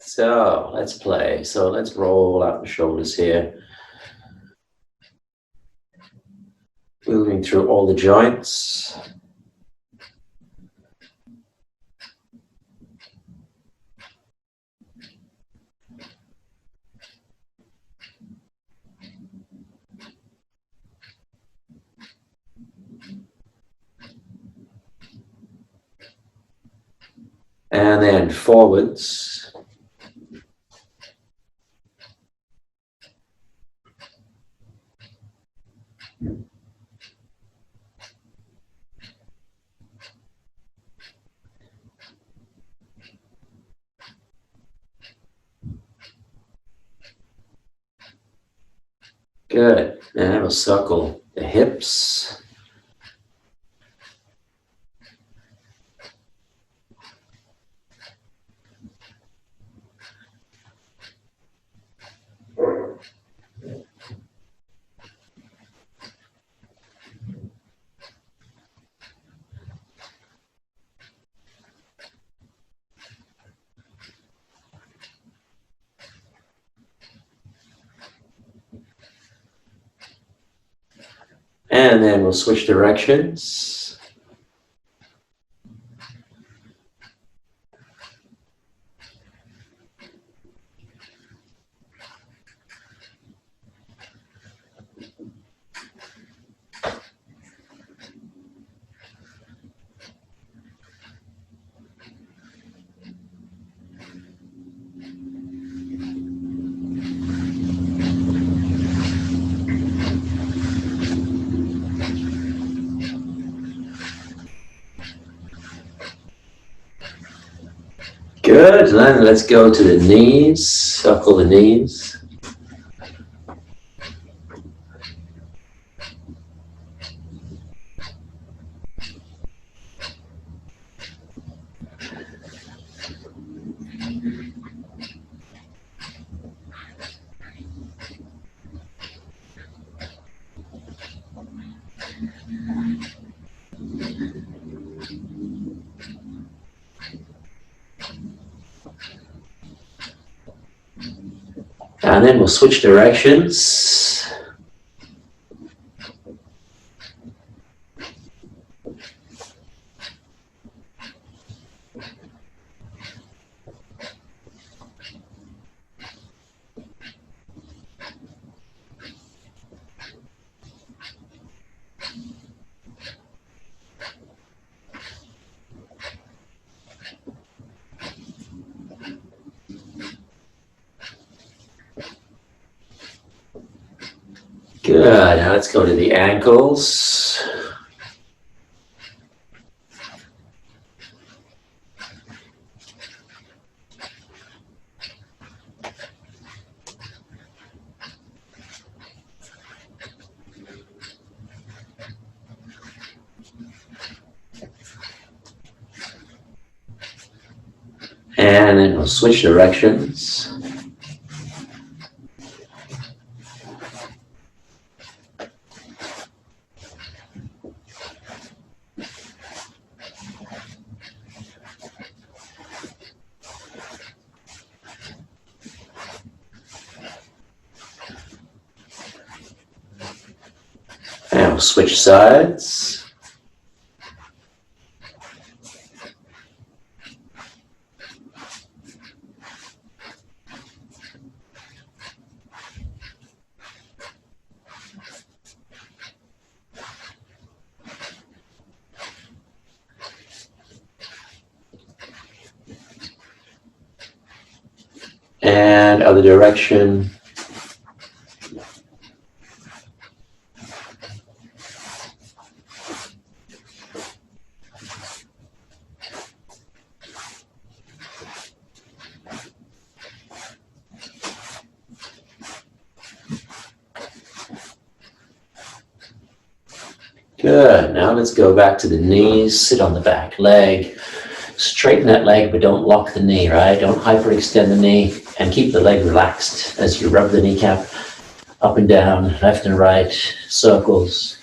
So let's play. So let's roll out the shoulders here. Moving through all the joints. And then forwards. Good. And we'll circle the hips. And then we'll switch directions. Good. Then let's go to the knees. Circle the knees. And then we'll switch directions. Good. Now let's go to the ankles. And then we'll switch directions. And we'll switch sides. And other direction. Good. Now let's go back to the knees. Sit on the back leg. Straighten that leg, but don't lock the knee, right? Don't hyperextend the knee, and keep the leg relaxed as you rub the kneecap up and down, left and right, circles.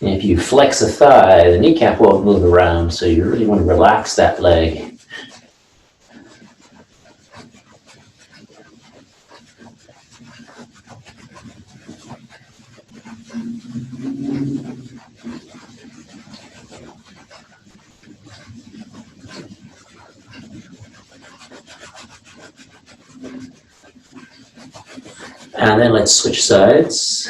And if you flex a thigh, the kneecap won't move around, so you really want to relax that leg And then let's switch sides.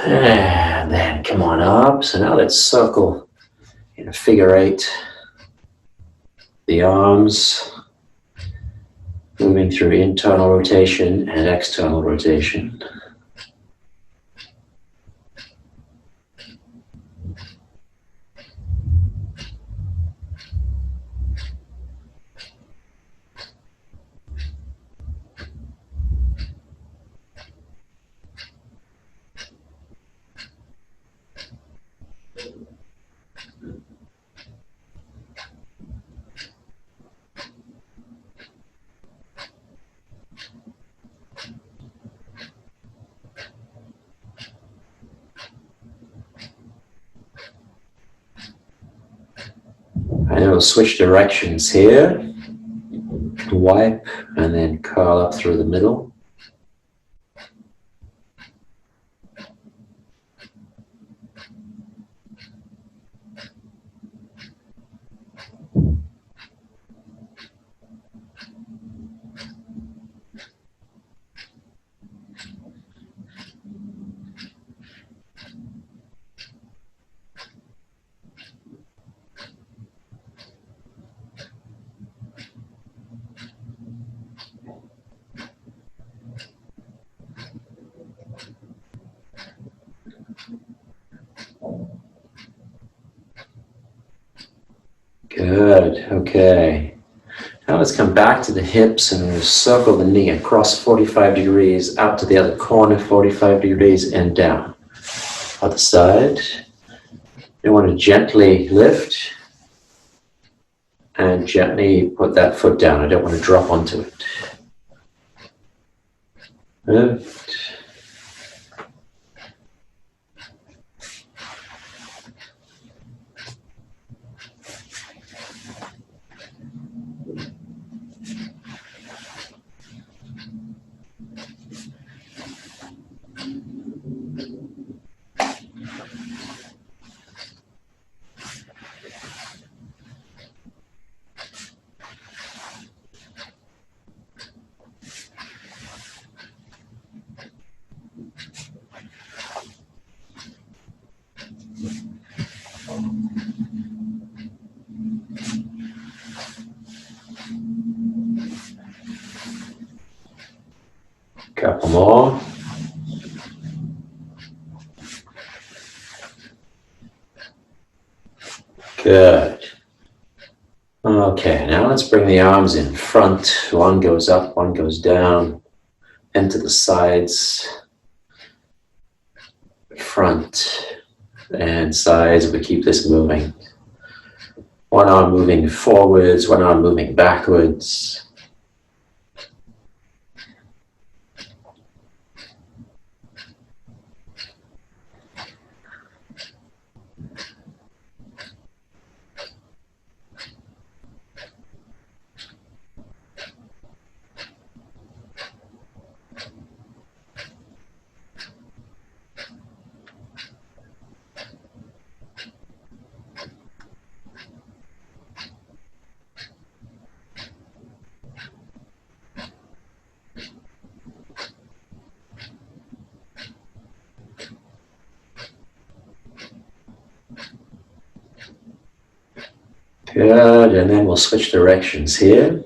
And then come on up. So now let's circle in a figure eight. The arms moving through internal rotation and external rotation. And then we'll switch directions here. Wipe and then curl up through the middle. Good, okay. Now let's come back to the hips and we'll circle the knee across 45 degrees, out to the other corner, 45 degrees, and down. Other side. You want to gently lift and gently put that foot down. I don't want to drop onto it. Lift. Couple more. Good. Okay, now let's bring the arms in front. One goes up, one goes down, and to the sides, front and sides. We keep this moving. One arm moving forwards, one arm moving backwards. Good, and then we'll switch directions here.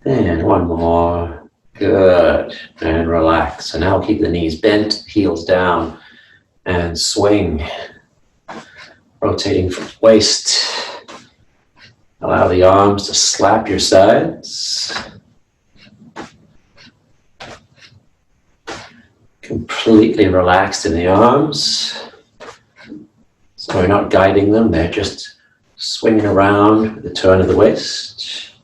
And one more. Good. And relax. So now keep the knees bent, heels down, and swing. Rotating from waist. Allow the arms to slap your sides. Completely relaxed in the arms. So we're not guiding them, they're just swinging around with the turn of the waist.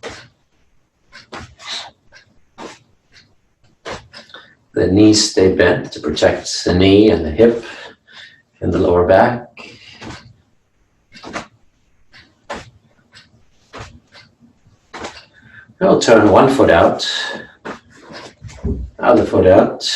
The knees stay bent to protect the knee and the hip and the lower back. I'll turn one foot out, other foot out.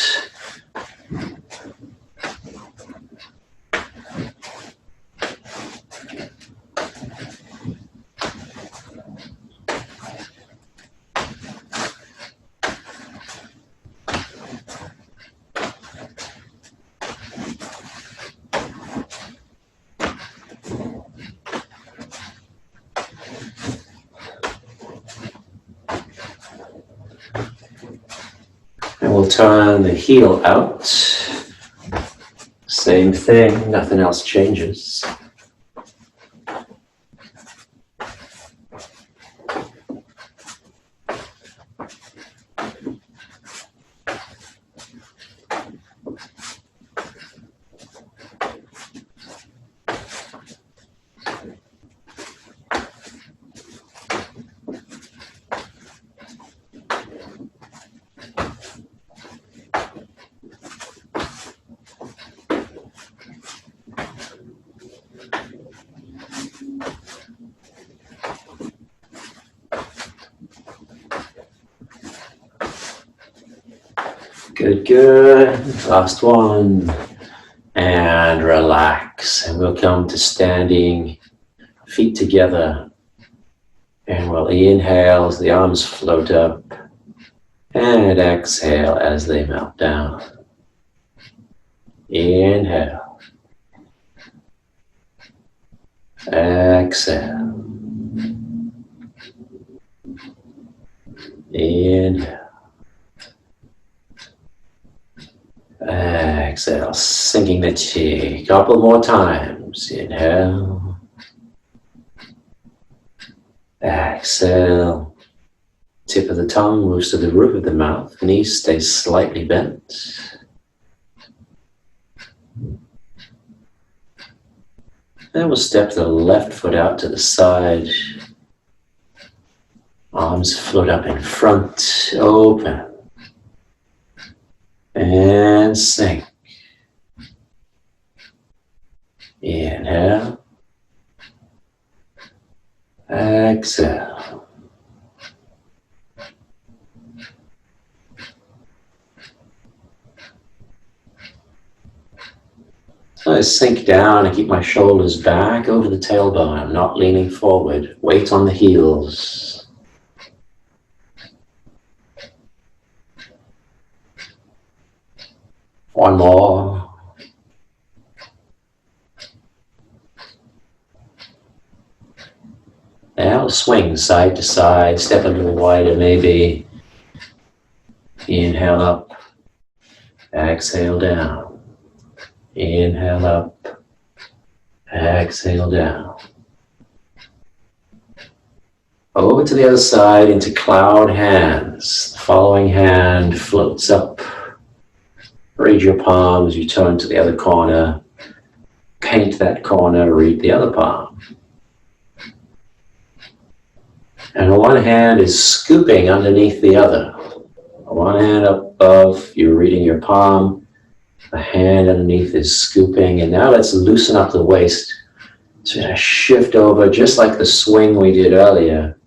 And we'll turn the heel out. Same thing, nothing else changes. Good, good. Last one. And relax. And we'll come to standing, feet together. And we'll inhale as the arms float up. And exhale as they melt down. Inhale. Exhale. Inhale. Exhale, sinking the chi. Couple more times. Inhale. Exhale. Tip of the tongue moves to the roof of the mouth. Knees stay slightly bent. Then we'll step the left foot out to the side. Arms float up in front. Open. And sink. Inhale. Exhale. So I sink down and keep my shoulders back over the tailbone. I'm not leaning forward. Weight on the heels. One more. Now swing side to side, step a little wider maybe. Inhale up, exhale down. Inhale up, exhale down. Over to the other side into cloud hands. The following hand floats up. Read your palms, you turn to the other corner, paint that corner, read the other palm. And one hand is scooping underneath the other. One hand up above, you're reading your palm. The hand underneath is scooping. And now let's loosen up the waist. So to shift over, just like the swing we did earlier.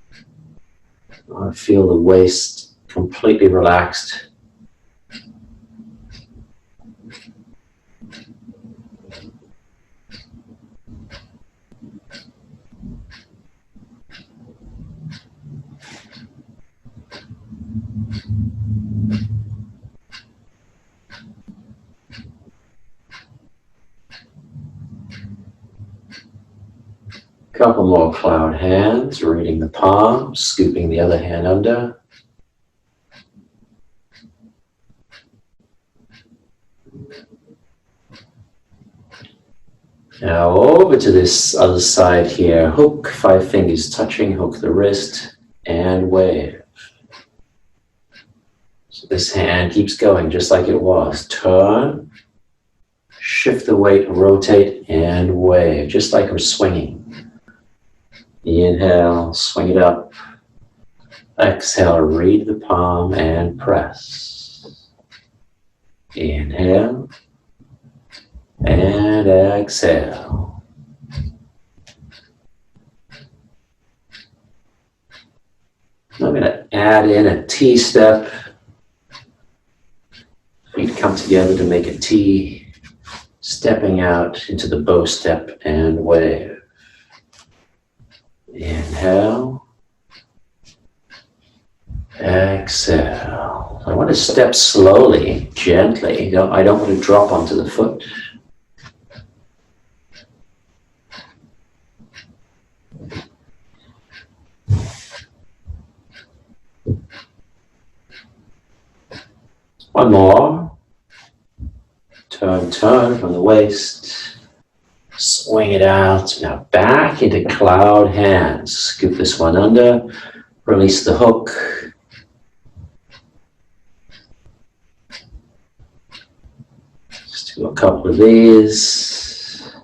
I want to feel the waist completely relaxed. Couple more cloud hands, reading the palm, scooping the other hand under. Now over to this other side here. Hook, 5 fingers touching, hook the wrist, and wave. So this hand keeps going just like it was. Turn, shift the weight, rotate, and wave, just like we're swinging. Inhale, swing it up. Exhale, read the palm and press. Inhale, and exhale. I'm going to add in a T step. Feet come together to make a T, stepping out into the bow step and wave. Inhale, exhale. I want to step slowly, gently. I don't want to drop onto the foot. One more. Turn from the waist. Swing it out. Now back into cloud hands. Scoop this one under. Release the hook. Just do a couple of these.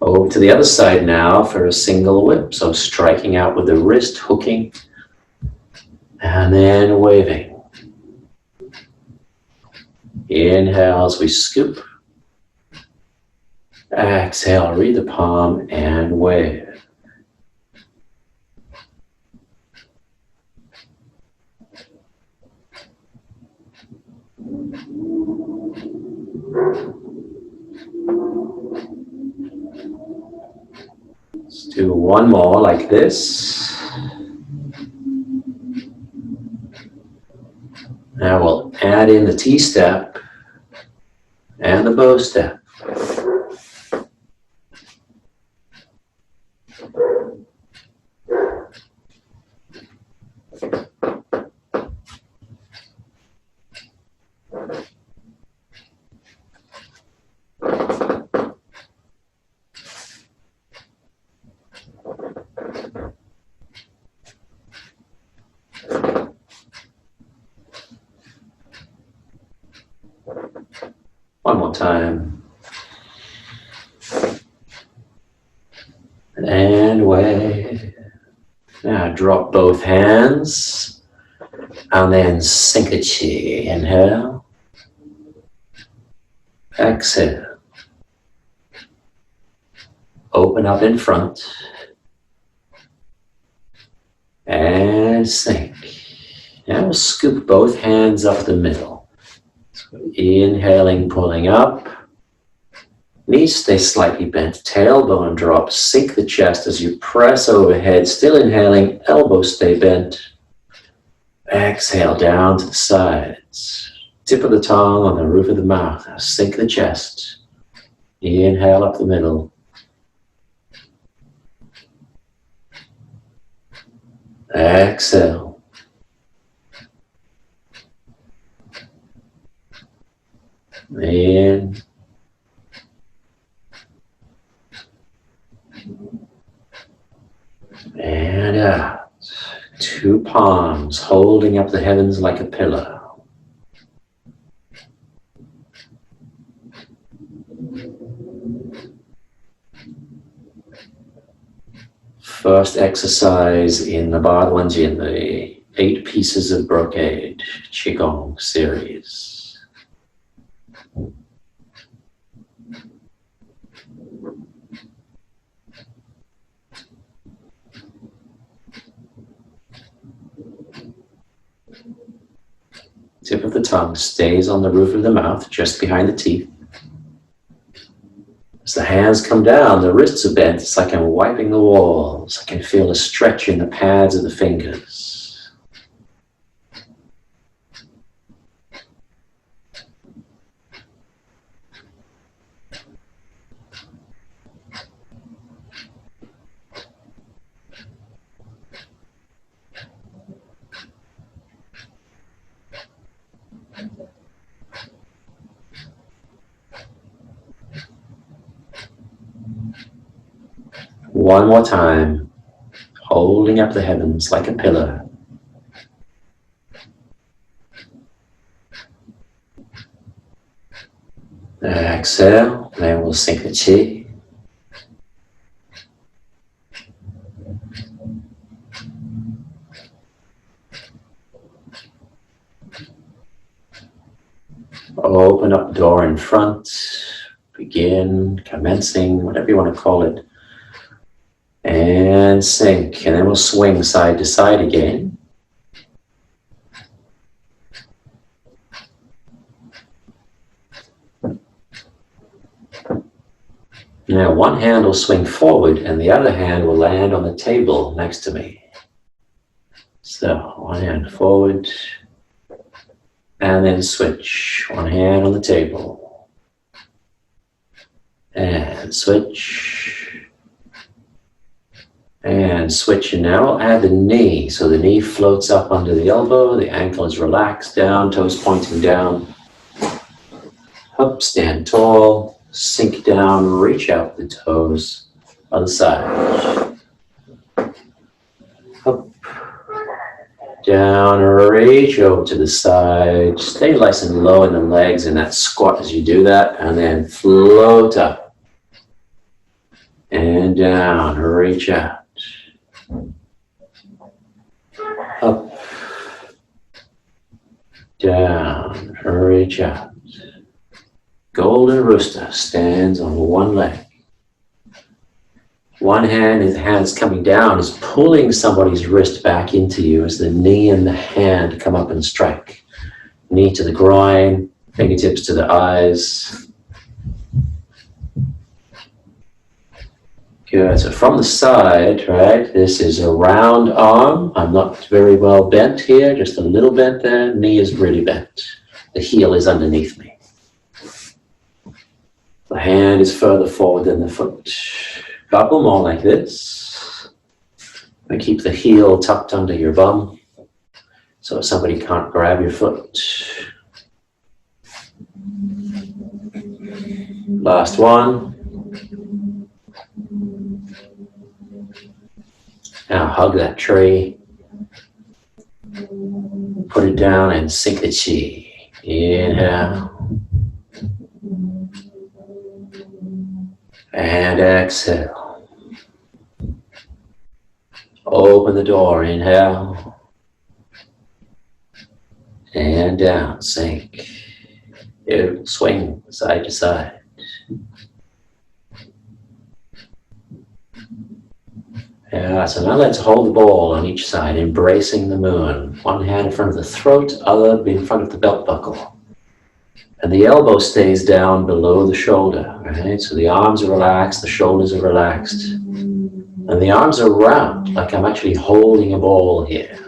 Over to the other side now for a single whip. So striking out with the wrist, hooking, and then waving. Inhale as we scoop. Exhale, read the palm and wave. Let's do one more like this. Now we'll add in the T-step and the bow step. One more time. And wave. Now drop both hands. And then sink the chi. Inhale. Exhale. Open up in front. And sink. Now we'll scoop both hands up the middle. So inhaling, pulling up. Knees stay slightly bent, tailbone drop, sink the chest as you press overhead, still inhaling, elbows stay bent. Exhale down to the sides. Tip of the tongue on the roof of the mouth, sink the chest. Inhale up the middle. Exhale. In. And out. 2 palms holding up the heavens like a pillow. First exercise in the Bhagwan-Jin, the 8 pieces of brocade Qigong series. Tip of the tongue stays on the roof of the mouth, just behind the teeth. As the hands come down, the wrists are bent. It's like I'm wiping the walls. I can feel a stretch in the pads of the fingers. One more time, holding up the heavens like a pillar. Exhale, then we'll sink the chi. Open up the door in front, begin, commencing, whatever you want to call it. And sink, and then we'll swing side to side again. Now one hand will swing forward and the other hand will land on the table next to me. So one hand forward and then switch. One hand on the table and switch and switch. And now we'll add the knee. So the knee floats up under the elbow, the ankle is relaxed down, toes pointing down. Up, stand tall. Sink down, reach out the toes, other side. Up, down, reach over to the side. Stay nice and low in the legs in that squat as you do that, and then float up. And down, reach out. Up, down, reach out. Golden Rooster stands on one leg. One hand, his hands coming down, is pulling somebody's wrist back into you as the knee and the hand come up and strike. Knee to the groin, fingertips to the eyes. Good, so from the side, right, this is a round arm. I'm not very well bent here, just a little bent there. Knee is really bent. The heel is underneath me. The hand is further forward than the foot. Couple more like this. And keep the heel tucked under your bum so somebody can't grab your foot. Last one. Now hug that tree. Put it down and sink the chi. Inhale. And exhale. Open the door, inhale. And down, sink. Beautiful, swing side to side. Yeah, so now let's hold the ball on each side, embracing the moon. One hand in front of the throat, other in front of the belt buckle. And the elbow stays down below the shoulder, right? So the arms are relaxed, the shoulders are relaxed. And the arms are round, like I'm actually holding a ball here.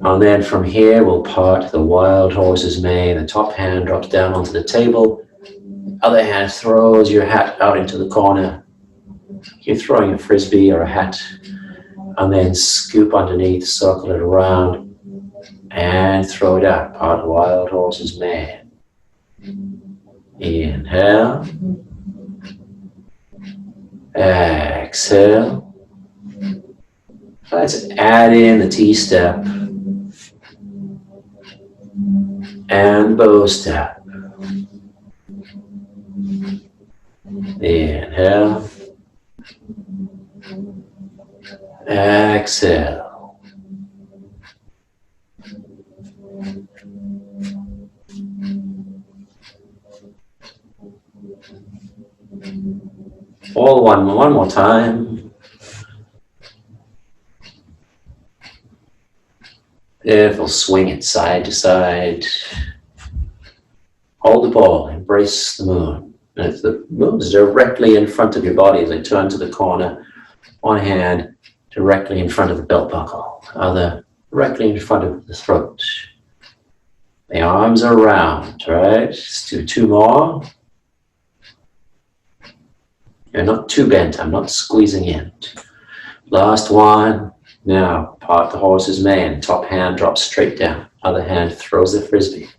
And then from here, we'll part the wild horse's mane. The top hand drops down onto the table. The other hand throws your hat out into the corner. You're throwing a frisbee or a hat. And then scoop underneath, circle it around, and throw it out. Part of the wild horse's mane. Inhale. Exhale. Let's add in the T-step and bow step. Inhale. Exhale. All one more time. Beautiful, swing it side to side. Hold the ball, embrace the moon. And if the moon is directly in front of your body as I turn to the corner, one hand directly in front of the belt buckle, other directly in front of the throat. The arms are round, right? Let's do two more. You're not too bent, I'm not squeezing in. Last one. Now, part the horse's mane. Top hand drops straight down. Other hand throws the frisbee.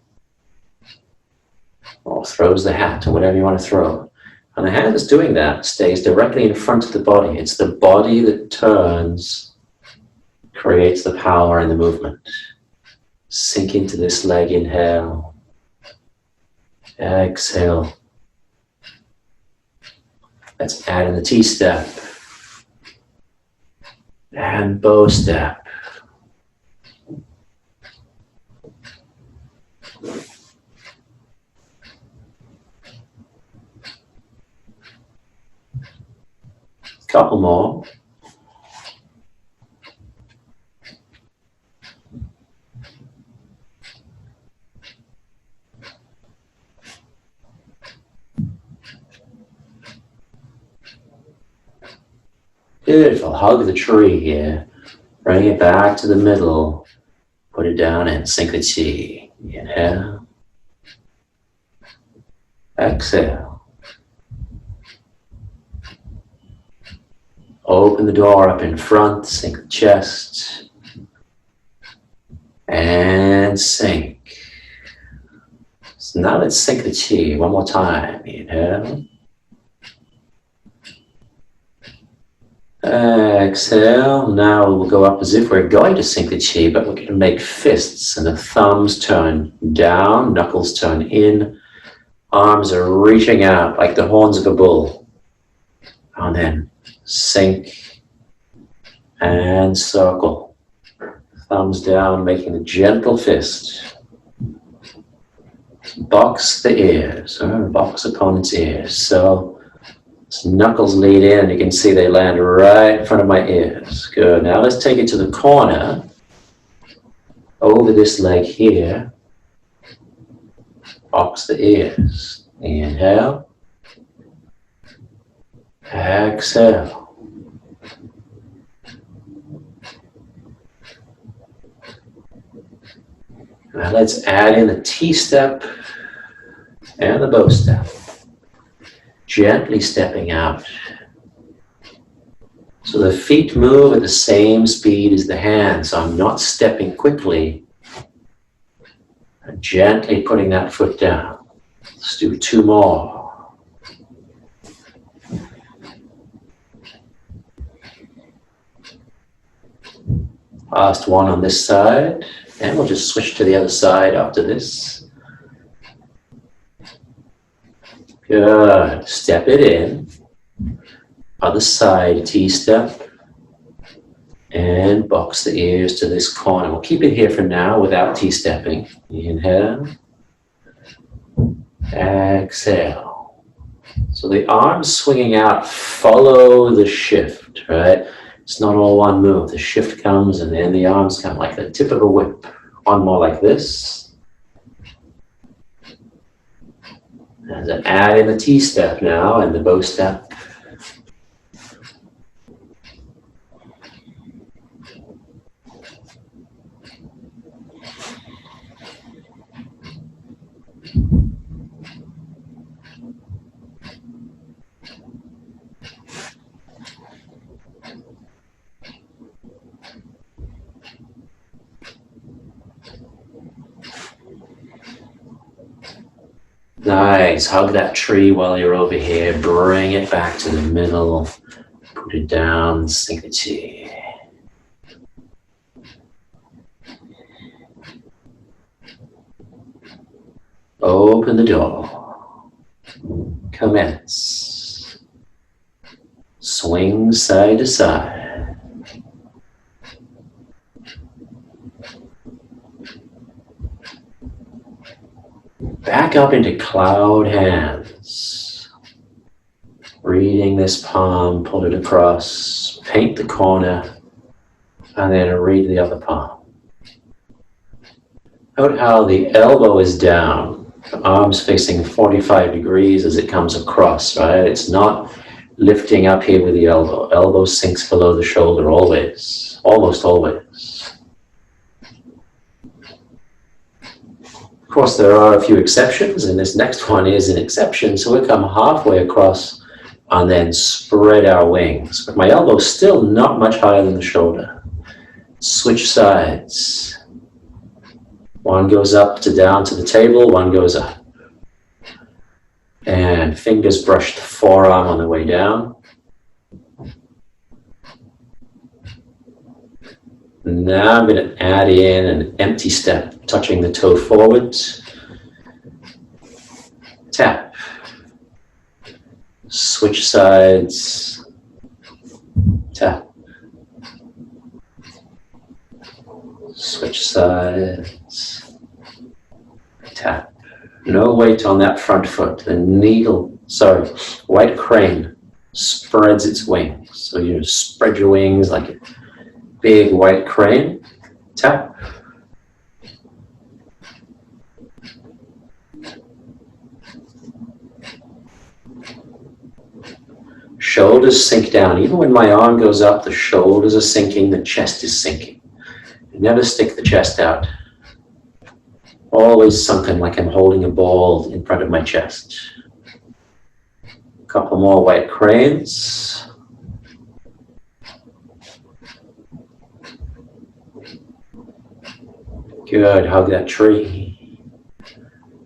or throws the hat or whatever you want to throw. And the hand that's doing that stays directly in front of the body. It's the body that turns, creates the power and the movement. Sink into this leg, inhale. Exhale. Let's add in the T-step. And bow step. Couple more. Beautiful. Hug the tree here. Bring it back to the middle. Put it down and sink the chi. Inhale. Exhale. Open the door up in front. Sink the chest. And sink. So now let's sink the chi one more time. Inhale. Exhale. Now we'll go up as if we're going to sink the chi, but we're going to make fists, and the thumbs turn down, knuckles turn in, arms are reaching out like the horns of a bull. And then sink and circle. Thumbs down, making a gentle fist. Box the ears, or box opponent's ears. So knuckles lead in, you can see they land right in front of my ears. Good. Now let's take it to the corner. Over this leg here. Box the ears. Inhale. Exhale. Now let's add in the T-step and the bow step. Gently stepping out. So the feet move at the same speed as the hands. So I'm not stepping quickly. I'm gently putting that foot down. Let's do two more. Last one on this side. And we'll just switch to the other side after this. Good. Step it in. Other side, T-step. And box the ears to this corner. We'll keep it here for now without T-stepping. Inhale. Exhale. So the arms swinging out follow the shift, right? It's not all one move. The shift comes and then the arms come like the tip of a whip. One more like this. And then add in the T-step now and the bow step. Nice. Hug that tree while you're over here. Bring it back to the middle. Put it down. Sink the chi. Open the door. Commence. Swing side to side. Back up into cloud hands. Reading this palm, pull it across, paint the corner, and then read the other palm. Note how the elbow is down, the arms facing 45 degrees as it comes across, right? It's not lifting up here with the elbow. Elbow sinks below the shoulder always, almost always. Of course, there are a few exceptions, and this next one is an exception. So we come halfway across and then spread our wings. But my elbow's still not much higher than the shoulder. Switch sides. One goes up to down to the table, one goes up. And fingers brush the forearm on the way down. Now I'm going to add in an empty step, touching the toe forwards. Tap. Switch sides. Tap. Switch sides. Tap. No weight on that front foot. The white crane spreads its wings. So you spread your wings like a big white crane. Tap. Shoulders sink down. Even when my arm goes up, the shoulders are sinking, the chest is sinking. Never stick the chest out. Always sunken like I'm holding a ball in front of my chest. A couple more white cranes. Good, hug that tree.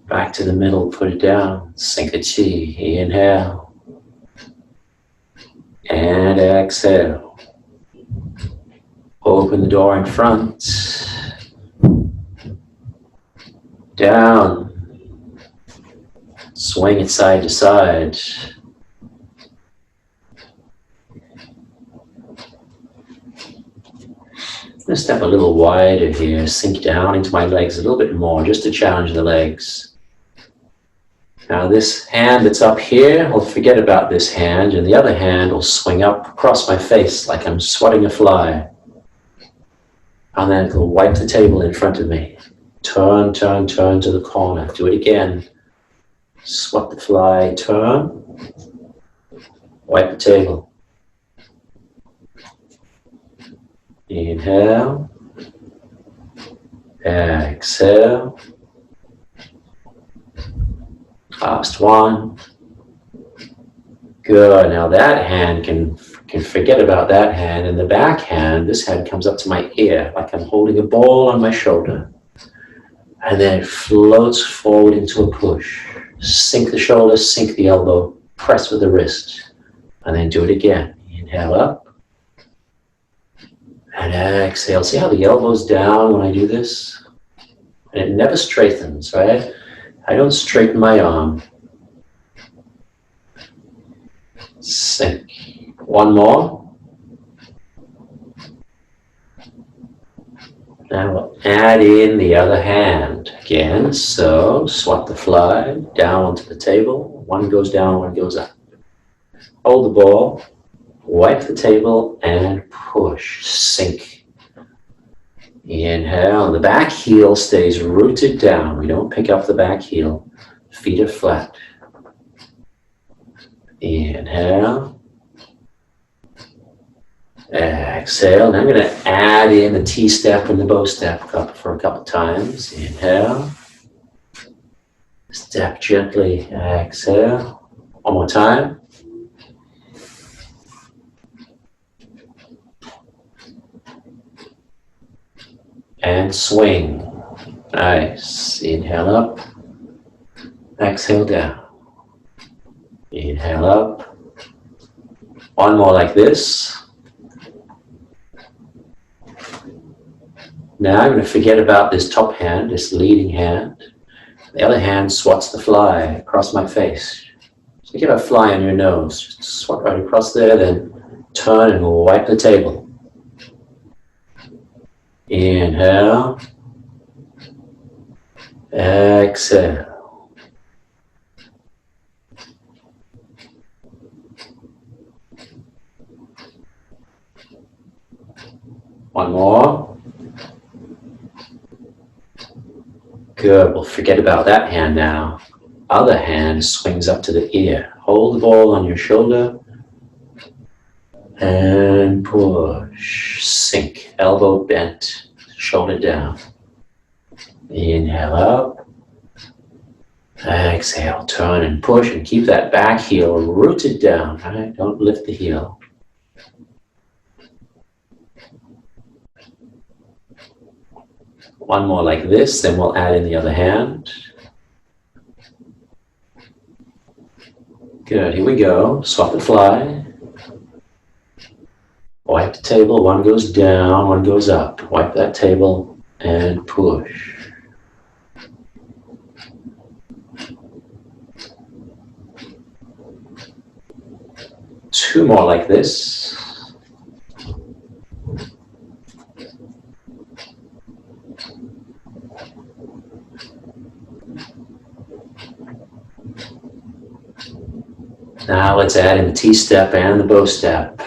Back to the middle, put it down. Sink the chi, inhale. And exhale. Open the door in front. Down. Swing it side to side. I'm going to step a little wider here, sink down into my legs a little bit more, just to challenge the legs. Now this hand that's up here, I'll forget about this hand, and the other hand will swing up across my face like I'm swatting a fly. And then it'll wipe the table in front of me. Turn, turn, turn to the corner. Do it again. Swat the fly, turn. Wipe the table. Inhale. Exhale. Last one. Good. Now that hand can forget about that hand. And the back hand, this hand comes up to my ear like I'm holding a ball on my shoulder. And then it floats forward into a push. Sink the shoulder, sink the elbow, press with the wrist. And then do it again. Inhale up. And exhale. See how the elbow's down when I do this? And it never straightens, right? I don't straighten my arm. Sink. One more. Now we'll add in the other hand again. So swat the fly down onto the table. One goes down, one goes up. Hold the ball. Wipe the table and push, sink. Inhale, the back heel stays rooted down. We don't pick up the back heel. Feet are flat. Inhale. Exhale. Now I'm going to add in the T-step and the bow step for a couple times. Inhale. Step gently. Exhale. One more time. And swing. Nice. Inhale up. Exhale down. Inhale up. One more like this. Now I'm going to forget about this top hand, this leading hand. The other hand swats the fly across my face. So get a fly on your nose. Just swat right across there, then turn and wipe the table. Inhale. Exhale. One more. Good. We'll forget about that hand now. Other hand swings up to the ear. Hold the ball on your shoulder. And push. Sink. Elbow bent. Shoulder down. Inhale up. Exhale. Turn and push and keep that back heel rooted down. Right? Don't lift the heel. One more like this, then we'll add in the other hand. Good, here we go. Swap and fly. Wipe the table, one goes down, one goes up. Wipe that table and push. Two more like this. Now let's add in the T-step and the bow step.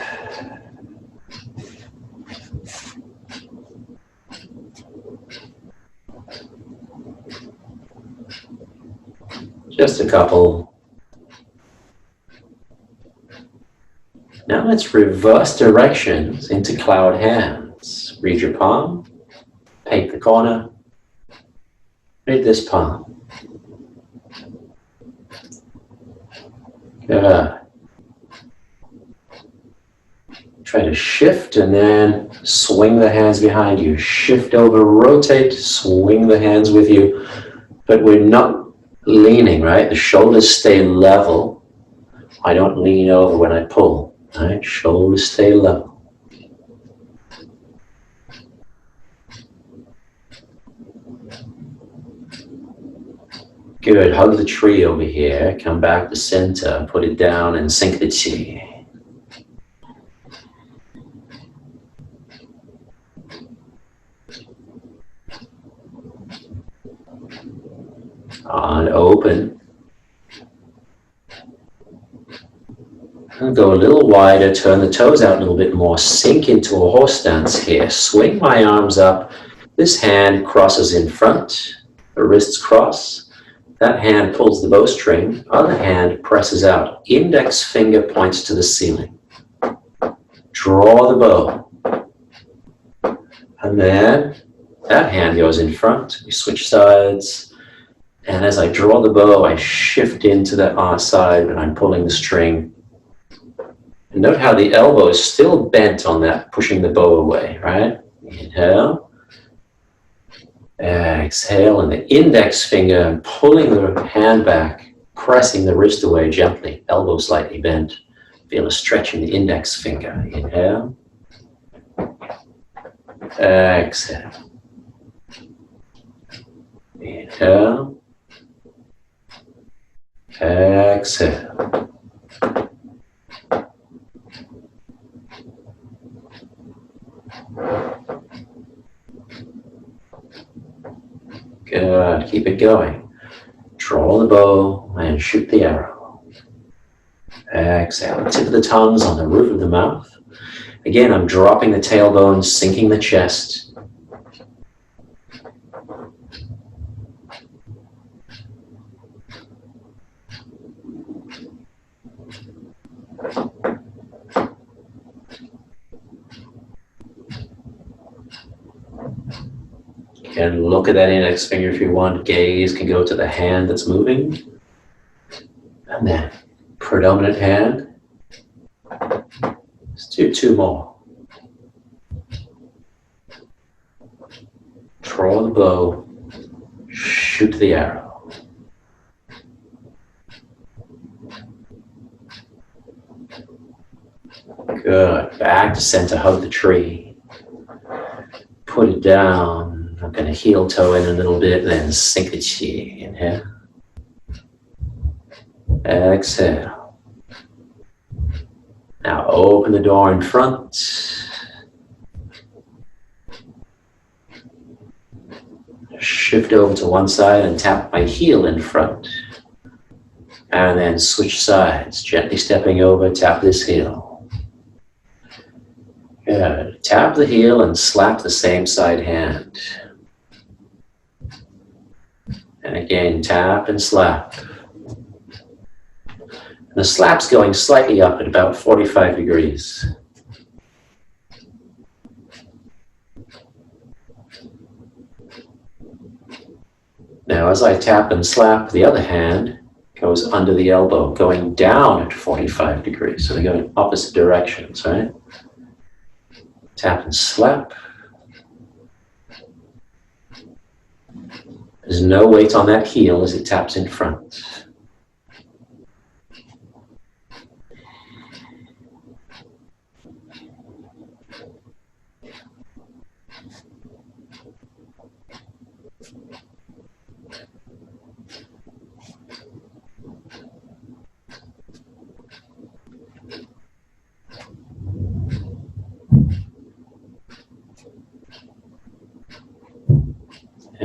Just a couple. Now let's reverse directions into cloud hands. Read your palm, paint the corner, read this palm. Good. Try to shift and then swing the hands behind you. Shift over, rotate, swing the hands with you. But we're not leaning, right? The shoulders stay level. I don't lean over when I pull, right? Shoulders stay level. Good, hug the tree over here. Come back to center, put it down and sink the chi. On open. And go a little wider, turn the toes out a little bit more, sink into a horse stance here. Swing my arms up. This hand crosses in front, the wrists cross. That hand pulls the bowstring, other hand presses out. Index finger points to the ceiling. Draw the bow. And then that hand goes in front. We switch sides. And as I draw the bow, I shift into that side and I'm pulling the string. And note how the elbow is still bent on that, pushing the bow away, right? Inhale. Exhale, and the index finger pulling the hand back, pressing the wrist away gently, elbow slightly bent. Feel a stretch in the index finger. Inhale. Exhale. Inhale. Exhale. Good, keep it going. Draw the bow and shoot the arrow. Exhale, tip of the tongues on the roof of the mouth. Again, I'm dropping the tailbone, sinking the chest. You can look at that index finger if you want. Gaze can go to the hand that's moving. And then predominant hand. Let's do two more. Draw the bow. Shoot the arrow. Good. Back to center. Hug the tree. Put it down. I'm going to heel toe in a little bit, then sink the chi. Inhale. Exhale. Now open the door in front. Shift over to one side and tap my heel in front. And then switch sides, gently stepping over, tap this heel. Good. Tap the heel and slap the same side hand. And again, tap and slap. The slap's going slightly up at about 45 degrees. Now, as I tap and slap, the other hand goes under the elbow, going down at 45 degrees. So they're going opposite directions, right? Tap and slap. There's no weight on that heel as it taps in front.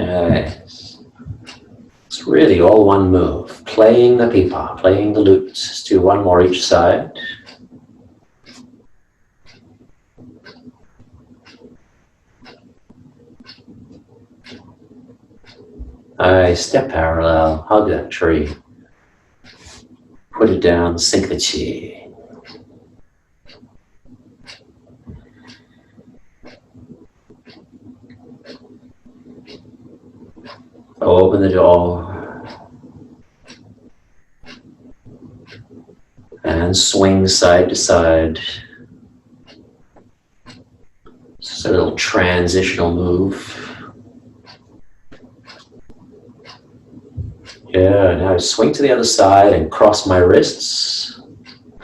Nice. It's really all one move. Playing the pipa, playing the lutes. Let's do one more each side. Nice. Step parallel. Hug that tree. Put it down. Sink the chi. Open the door and swing side to side. Just a little transitional move. Yeah, now swing to the other side and cross my wrists,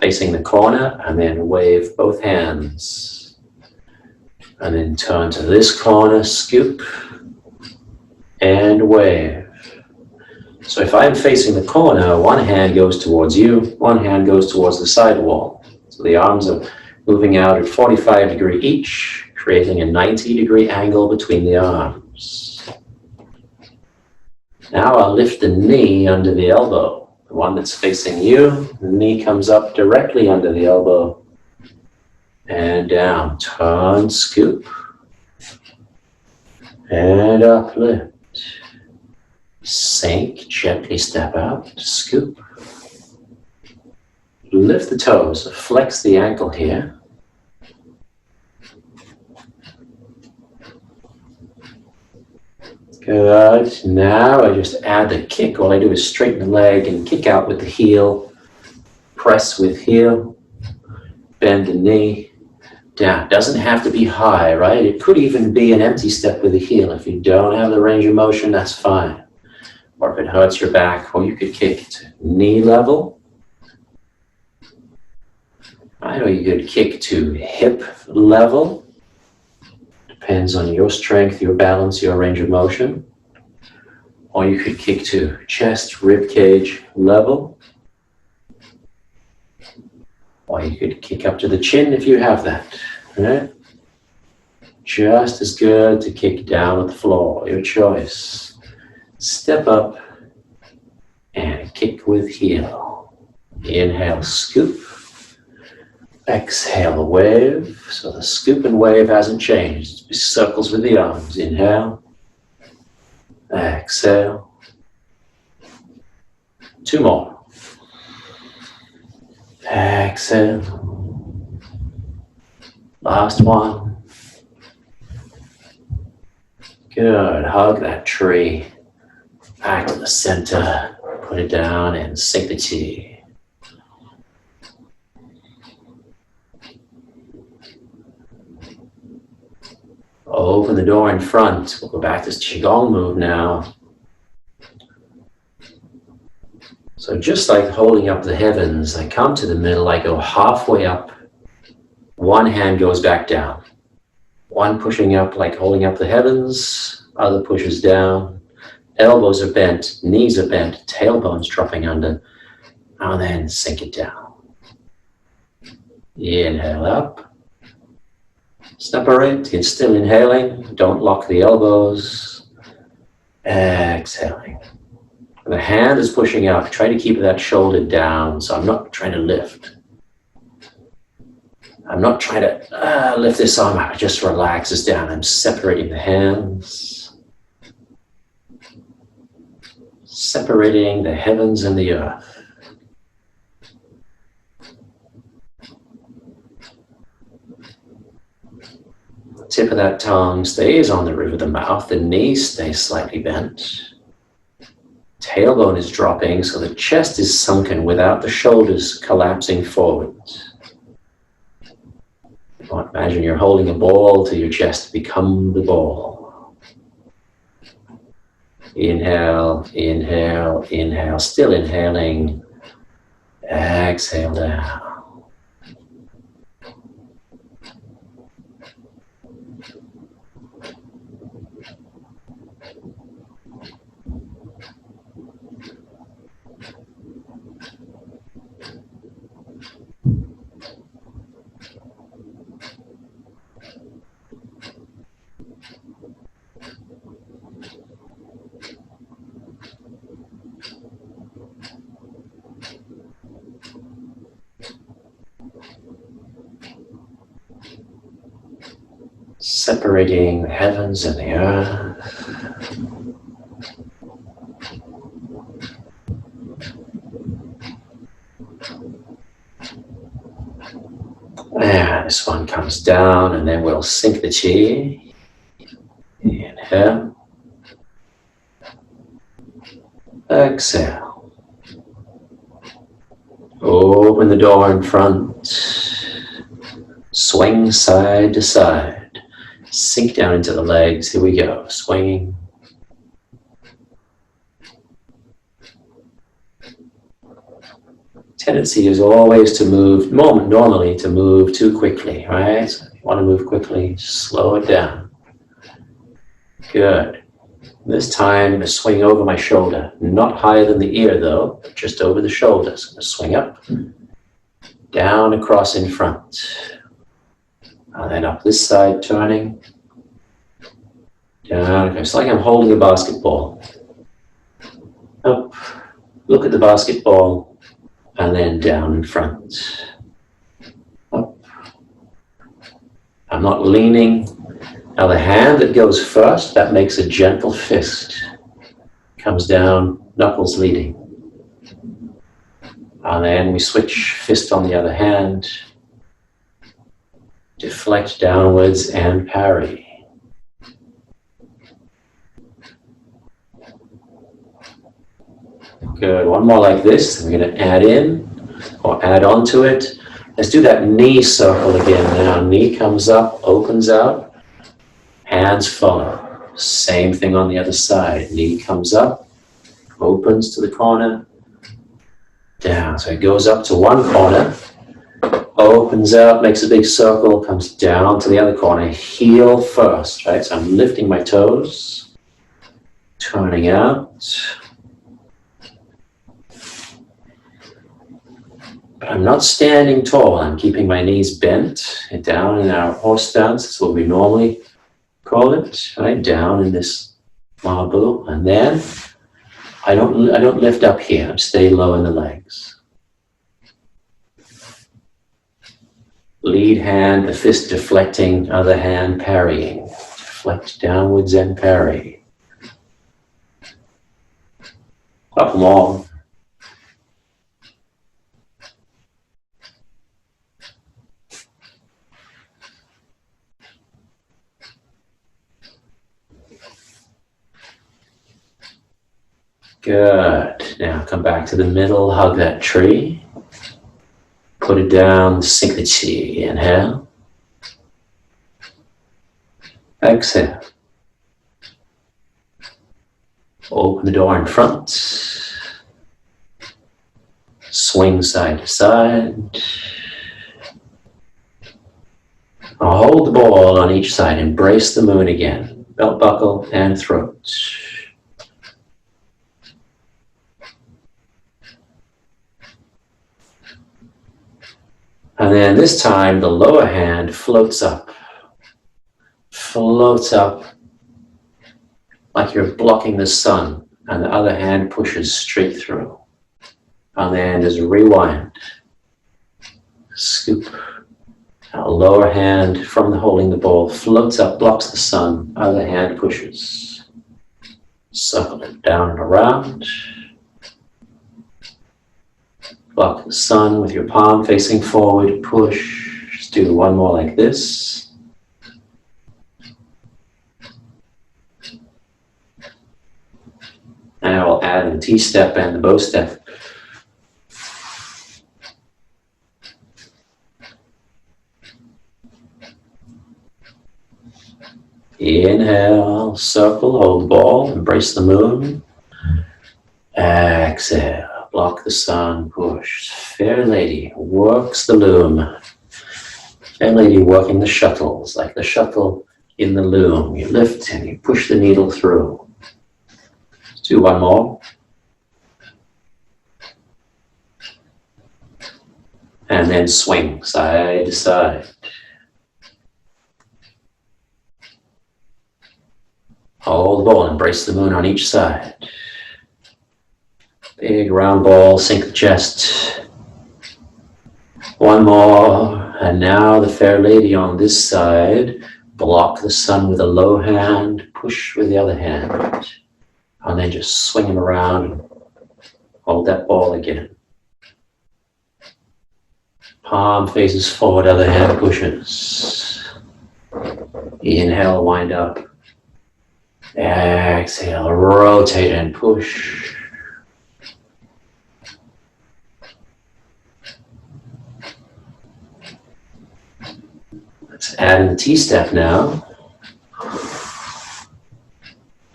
facing the corner, and then wave both hands. And then turn to this corner, scoop, and wave. So if I'm facing the corner, one hand goes towards you, one hand goes towards the side wall. So the arms are moving out at 45 degrees each, creating a 90-degree angle between the arms. Now I'll lift the knee under the elbow. The one that's facing you, the knee comes up directly under the elbow and down. Turn, scoop, and uplift. Sink, gently step out, scoop. Lift the toes, flex the ankle here. Good. Now I just add the kick. All I do is straighten the leg and kick out with the heel. Press with heel. Bend the knee. Down. Doesn't have to be high, right? It could even be an empty step with the heel. If you don't have the range of motion, that's fine. Or if it hurts your back, or you could kick to knee level. Right, or you could kick to hip level. Depends on your strength, your balance, your range of motion. Or you could kick to chest, rib cage level. Or you could kick up to the chin if you have that. Right? Just as good to kick down at the floor, your choice. Step up and kick with heel. Inhale, scoop. Exhale, wave. So the scoop and wave hasn't changed. It circles with the arms. Inhale. Exhale. Two more. Exhale. Last one. Good. Hug that tree. Back to the center, put it down and sink the chi. Open the door in front. We'll go back to this Qigong move now. So just like holding up the heavens, I come to the middle, I go halfway up. One hand goes back down. One pushing up like holding up the heavens, other pushes down. Elbows are bent, knees are bent, tailbone's dropping under, and then sink it down. Inhale up. Separate, you're still inhaling, don't lock the elbows. Exhaling. The hand is pushing up, try to keep that shoulder down, so I'm not trying to lift. I'm not trying to lift this arm up, it just relaxes down. I'm separating the hands. Separating the heavens and the earth. The tip of that tongue stays on the roof of the mouth. The knees stay slightly bent. Tailbone is dropping, so the chest is sunken without the shoulders collapsing forwards. Imagine you're holding a ball to your chest. Become the ball. Inhale, inhale, inhale. Still inhaling. Exhale down. separating the heavens and the earth. And this one comes down, and then we'll sink the chi. Inhale. Exhale. Open the door in front. Swing side to side. Sink down into the legs. Here we go. Swinging. Tendency is always to move, normally to move too quickly, right? So if you want to move quickly, slow it down. Good. This time, I'm going to swing over my shoulder. Not higher than the ear, though, but just over the shoulder. So I'm going to swing up, down, across in front. And then up this side, turning. Down. It's like I'm holding a basketball. Up. Look at the basketball. And then down in front. Up. I'm not leaning. Now the hand that goes first, that makes a gentle fist. Comes down, knuckles leading. And then we switch, fist on the other hand. Deflect downwards and parry. Good, one more like this. We're going to add in or add on to it. Let's do that knee circle again now. Knee comes up, opens out, hands follow. Same thing on the other side. Knee comes up, opens to the corner, down. So it goes up to one corner, opens out, makes a big circle, comes down to the other corner. Heel first, right? So I'm lifting my toes, turning out. But I'm not standing tall. I'm keeping my knees bent and down in our horse stance. That's what we normally call it, right? Down in this marble. And then I don't lift up here. I stay low in the legs. Lead hand, the fist deflecting, other hand parrying. Deflect downwards and parry. Up long. Good. Now come back to the middle, hug that tree. Put it down, sink the chi. Inhale. Exhale. Open the door in front. Swing side to side. Now hold the ball on each side. Embrace the moon again. Belt buckle and throat. And then this time, the lower hand floats up like you're blocking the sun, and the other hand pushes straight through. And then just rewind. Scoop. Now lower hand from holding the ball floats up, blocks the sun, other hand pushes. Circle it down and around. Block the sun with your palm facing forward, push. Just do one more like this. And I will add the T-step and the bow step. Inhale, circle, hold the ball, embrace the moon. Exhale. Block the sun, push. Fair lady works the loom. Fair lady working the shuttles, like the shuttle in the loom. You lift and you push the needle through. Let's do one more. And then swing side to side. Hold the ball, embrace the moon on each side. Big round ball, sink the chest. One more, and now the fair lady on this side Block the sun with a low hand, push with the other hand, and then just swing him around and hold that ball again. Palm faces forward, other hand pushes. Inhale, wind up. Exhale, rotate and push. Let's add in the T-step now.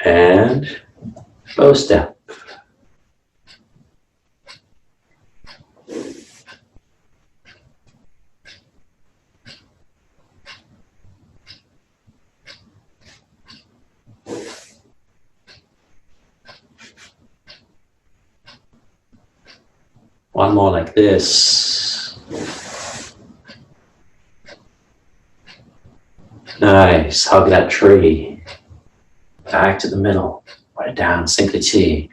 And bow step. One more like this. Nice, hug that tree. Back to the middle, right down, sink the chi.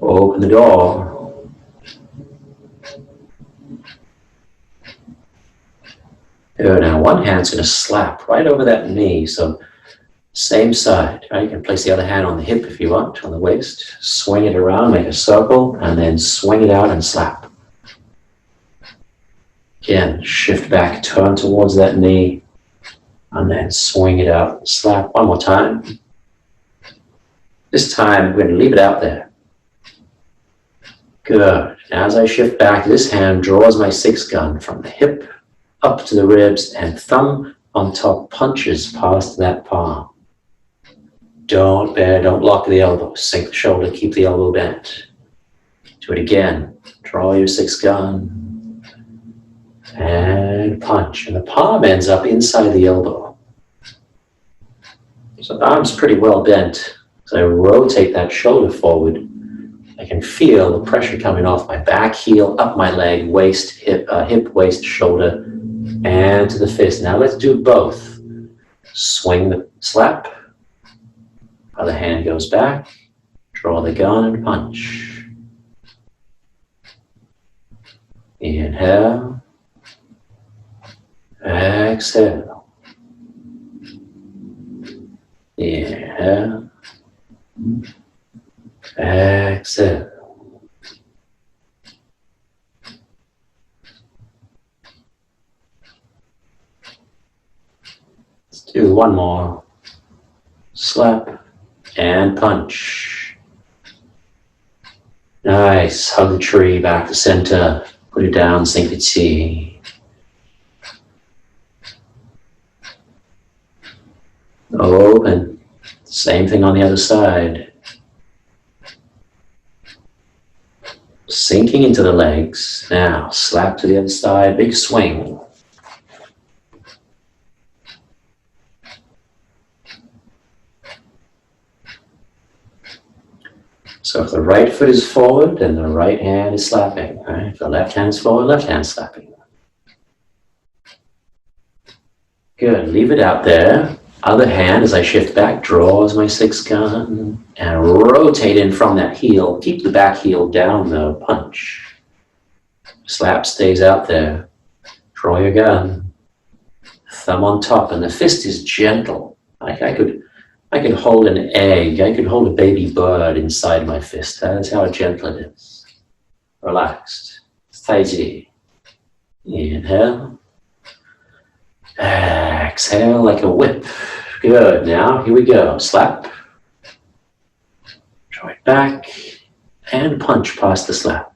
Open the door. Good, now one hand's gonna slap right over that knee, so same side, right? You can place the other hand on the hip if you want, on the waist. Swing it around, make a circle, and then swing it out and slap. Again, shift back, turn towards that knee, and then swing it out, slap. One more time. This time, we're going to leave it out there. Good. Now, as I shift back, this hand draws my six gun from the hip up to the ribs, and thumb on top punches past that palm. Don't bend, don't lock the elbow. Sink the shoulder, keep the elbow bent. Do it again. Draw your six gun. And punch. And the palm ends up inside the elbow. So the arm's pretty well bent. As I rotate that shoulder forward, I can feel the pressure coming off my back heel, up my leg, waist, hip, waist, shoulder, and to the fist. Now let's do both. Swing the slap. Other hand goes back. Draw the gun and punch. Inhale. Exhale. Inhale. Exhale. Let's do one more. Slap and punch. Nice. Hug the tree back to center. Put it down, sink the chi. Open. Same thing on the other side. Sinking into the legs. Now, slap to the other side, big swing. So if the right foot is forward, then the right hand is slapping. Right? If the left hand is forward, left hand is slapping. Good, leave it out there. Other hand, as I shift back, draws my six gun and rotate in from that heel. Keep the back heel down though, punch. Slap stays out there. Draw your gun. Thumb on top, and the fist is gentle. I could hold an egg. I could hold a baby bird inside my fist. That's how gentle it is. Relaxed. It's Tai Chi. Inhale. Exhale like a whip. Good. Now, here we go. Slap. Draw it back. And punch past the slap.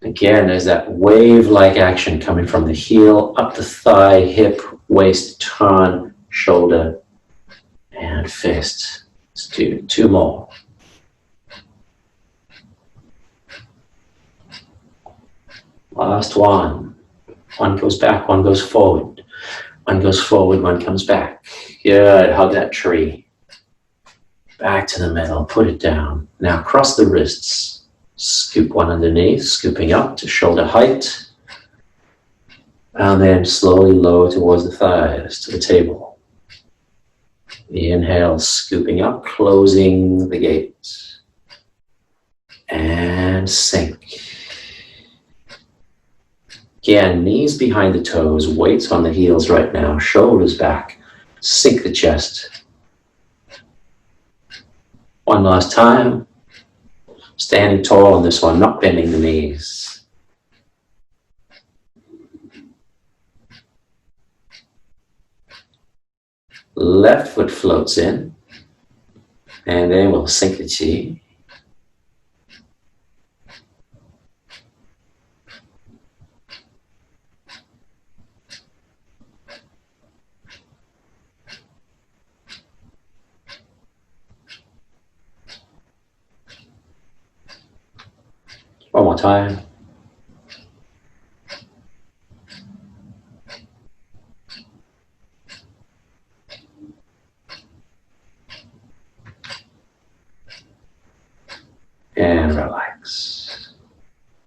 Again, there's that wave-like action coming from the heel, up the thigh, hip, waist, turn, shoulder, and fist. Let's do two more. Last one. One goes back, one goes forward. One goes forward, one comes back. Good, hug that tree. Back to the middle, put it down. Now cross the wrists. Scoop one underneath, scooping up to shoulder height. And then slowly lower towards the thighs, to the table. Inhale, scooping up, closing the gate. And and sink. Again, knees behind the toes, weights on the heels right now, shoulders back, sink the chest. One last time, standing tall on this one, not bending the knees. Left foot floats in, and then we'll sink the chi. One more time. And relax.